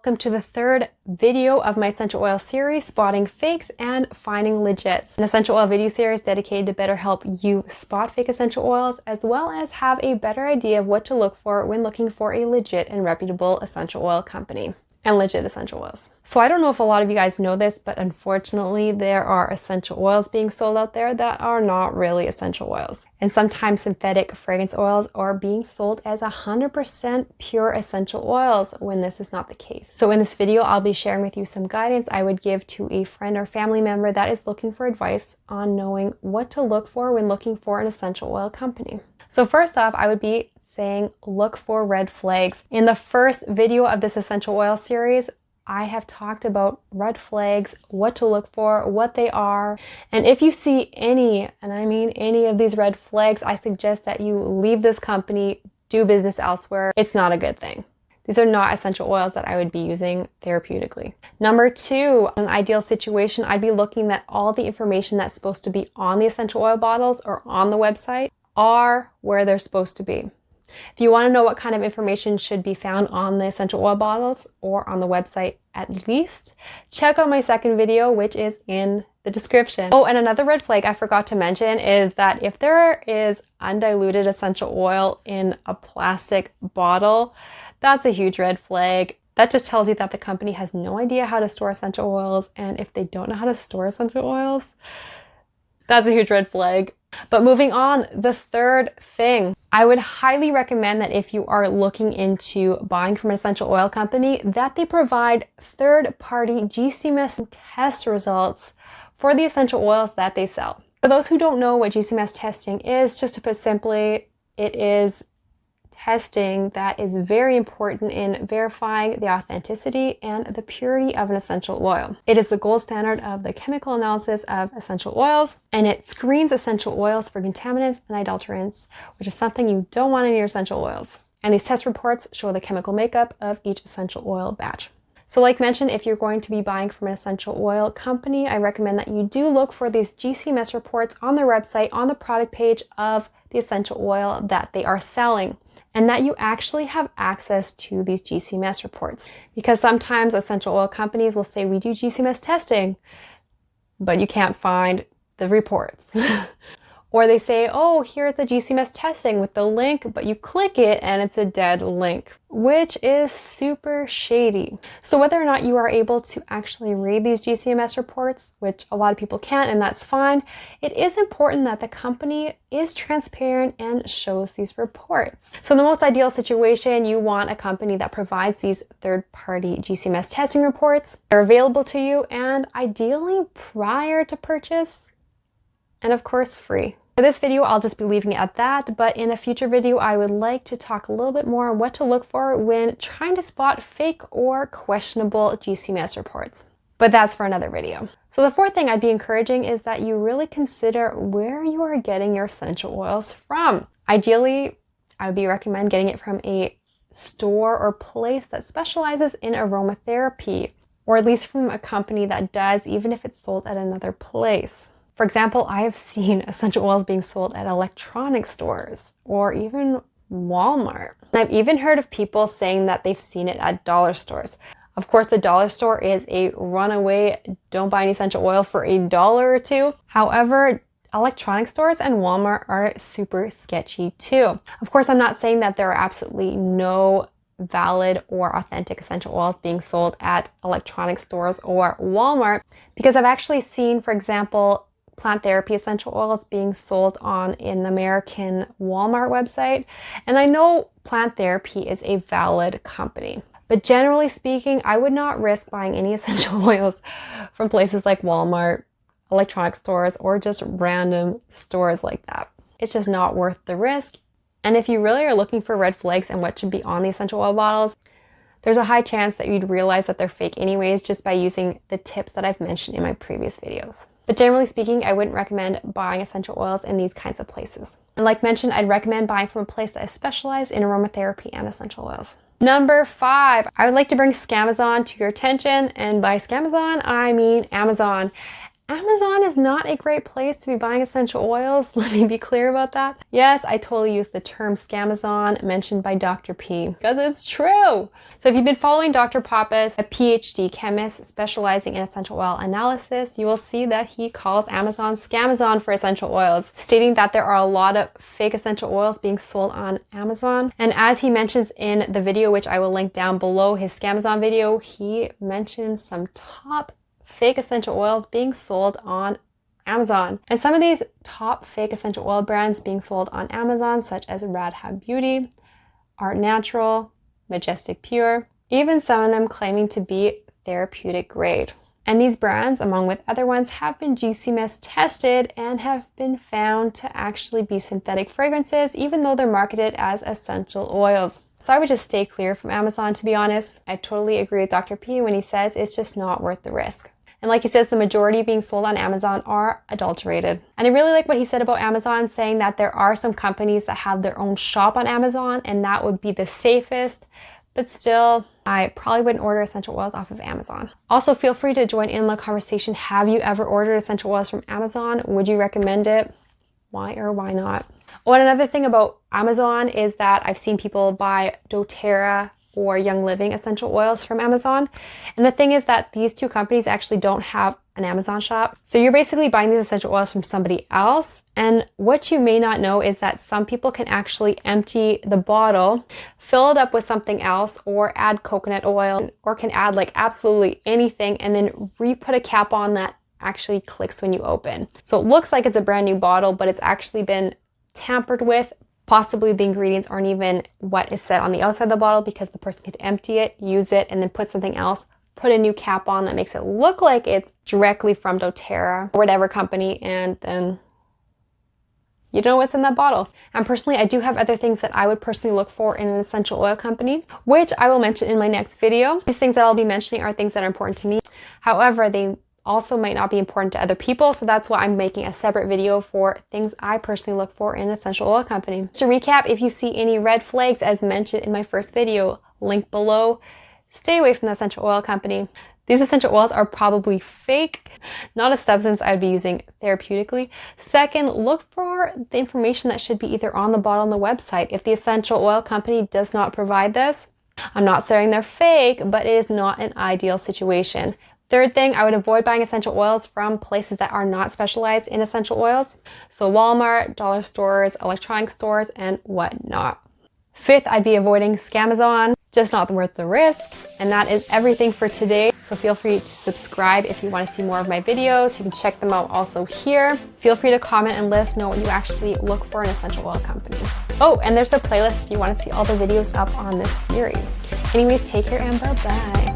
welcome to the third video of my essential oil series, Spotting Fakes and Finding Legits. An essential oil video series dedicated to better help you spot fake essential oils, as well as have a better idea of what to look for when looking for a legit and reputable essential oil company and legit essential oils. So I don't know if a lot of you guys know this, but unfortunately there are essential oils being sold out there that are not really essential oils. And sometimes synthetic fragrance oils are being sold as 100% pure essential oils when this is not the case. So in this video, I'll be sharing with you some guidance I would give to a friend or family member that is looking for advice on knowing what to look for when looking for an essential oil company. So first off, I would be saying look for red flags. In the first video of this essential oil series, I have talked about red flags, what to look for, what they are. And if you see any, and I mean any of these red flags, I suggest that you leave this company, do business elsewhere. It's not a good thing. These are not essential oils that I would be using therapeutically. Number two, in an ideal situation, I'd be looking at all the information that's supposed to be on the essential oil bottles or on the website are where they're supposed to be. If you want to know what kind of information should be found on the essential oil bottles or on the website at least, check out my second video, which is in the description. Oh, and another red flag I forgot to mention is that if there is undiluted essential oil in a plastic bottle, that's a huge red flag. That just tells you that the company has no idea how to store essential oils, and if they don't know how to store essential oils, that's a huge red flag. But moving on, the third thing, I would highly recommend that if you are looking into buying from an essential oil company, that they provide third-party Gcms test results for the essential oils that they sell. For those who don't know what Gcms testing is, just to put simply, it is testing that is very important in verifying the authenticity and the purity of an essential oil. It is the gold standard of the chemical analysis of essential oils, and it screens essential oils for contaminants and adulterants, which is something you don't want in your essential oils. And these test reports show the chemical makeup of each essential oil batch. So like mentioned, if you're going to be buying from an essential oil company, I recommend that you do look for these Gcms reports on their website, on the product page of the essential oil that they are selling, and that you actually have access to these Gcms reports. Because sometimes essential oil companies will say, we do Gcms testing, but you can't find the reports. Or they say, oh, here's the Gcms testing with the link, but you click it and it's a dead link, which is super shady. So whether or not you are able to actually read these Gcms reports, which a lot of people can't, and that's fine, it is important that the company is transparent and shows these reports. So in the most ideal situation, you want a company that provides these third-party Gcms testing reports. They're available to you, and ideally prior to purchase, and of course free. For this video, I'll just be leaving it at that, but in a future video, I would like to talk a little bit more on what to look for when trying to spot fake or questionable Gcms reports. But that's for another video. So the fourth thing I'd be encouraging is that you really consider where you are getting your essential oils from. Ideally, I would recommend getting it from a store or place that specializes in aromatherapy, or at least from a company that does, even if it's sold at another place. For example, I have seen essential oils being sold at electronic stores or even Walmart. And I've even heard of people saying that they've seen it at dollar stores. Of course, the dollar store is a runaway, don't buy any essential oil for $1 or $2. However, electronic stores and Walmart are super sketchy too. Of course, I'm not saying that there are absolutely no valid or authentic essential oils being sold at electronic stores or Walmart, because I've actually seen, for example, plant therapy essential oils being sold on an American Walmart website. And I know plant therapy is a valid company, but generally speaking, I would not risk buying any essential oils from places like Walmart, electronic stores, or just random stores like that. It's just not worth the risk. And if you really are looking for red flags and what should be on the essential oil bottles, there's a high chance that you'd realize that they're fake anyways just by using the tips that I've mentioned in my previous videos. But generally speaking, I wouldn't recommend buying essential oils in these kinds of places. And like mentioned, I'd recommend buying from a place that is specialized in aromatherapy and essential oils. Number 5, I would like to bring Scamazon to your attention. And by Scamazon, I mean Amazon. Amazon is not a great place to be buying essential oils. Let me be clear about that. Yes, I totally use the term scamazon mentioned by Dr. P because it's true. So if you've been following Dr. Pappas, a PhD chemist specializing in essential oil analysis, you will see that he calls Amazon scamazon for essential oils, stating that there are a lot of fake essential oils being sold on Amazon. And as he mentions in the video, which I will link down below, his scamazon video, he mentions some top fake essential oils being sold on Amazon. And some of these top fake essential oil brands being sold on Amazon, such as Radhab Beauty, Art Natural, Majestic Pure, even some of them claiming to be therapeutic grade. And these brands, along with other ones, have been Gcms tested and have been found to actually be synthetic fragrances, even though they're marketed as essential oils. So I would just stay clear from Amazon, to be honest. I totally agree with Dr. P when he says it's just not worth the risk. And like he says, the majority being sold on Amazon are adulterated. And I really like what he said about Amazon, saying that there are some companies that have their own shop on Amazon, and that would be the safest. But still, I probably wouldn't order essential oils off of Amazon. Also, feel free to join in the conversation. Have you ever ordered essential oils from Amazon? Would you recommend it? Why or why not? Oh, and another thing about Amazon is that I've seen people buy doTERRA or Young Living essential oils from Amazon. And the thing is that these two companies actually don't have an Amazon shop. So you're basically buying these essential oils from somebody else. And what you may not know is that some people can actually empty the bottle, fill it up with something else, or add coconut oil, or can add like absolutely anything, and then re-put a cap on that actually clicks when you open. So it looks like it's a brand new bottle, but it's actually been tampered with. Possibly the ingredients aren't even what is said on the outside of the bottle, because the person could empty it, use it, and then put something else, put a new cap on that makes it look like it's directly from doTERRA or whatever company, and then you don't know what's in that bottle. And personally, I do have other things that I would personally look for in an essential oil company, which I will mention in my next video. These things that I'll be mentioning are things that are important to me. However, they also might not be important to other people, so that's why I'm making a separate video for things I personally look for in an essential oil company. To recap, if you see any red flags as mentioned in my first video, link below, stay away from the essential oil company. These essential oils are probably fake, not a substance I would be using therapeutically. Second, look for the information that should be either on the bottle on the website. If the essential oil company does not provide this, I'm not saying they're fake, but it is not an ideal situation. Third thing, I would avoid buying essential oils from places that are not specialized in essential oils. So Walmart, dollar stores, electronic stores, and whatnot. Fifth, I'd be avoiding scamazon, just not worth the risk. And that is everything for today. So feel free to subscribe if you want to see more of my videos. You can check them out also here. Feel free to comment and let us know what you actually look for in an essential oil company. Oh, and there's a playlist if you want to see all the videos up on this series. Anyways, take care and bye-bye.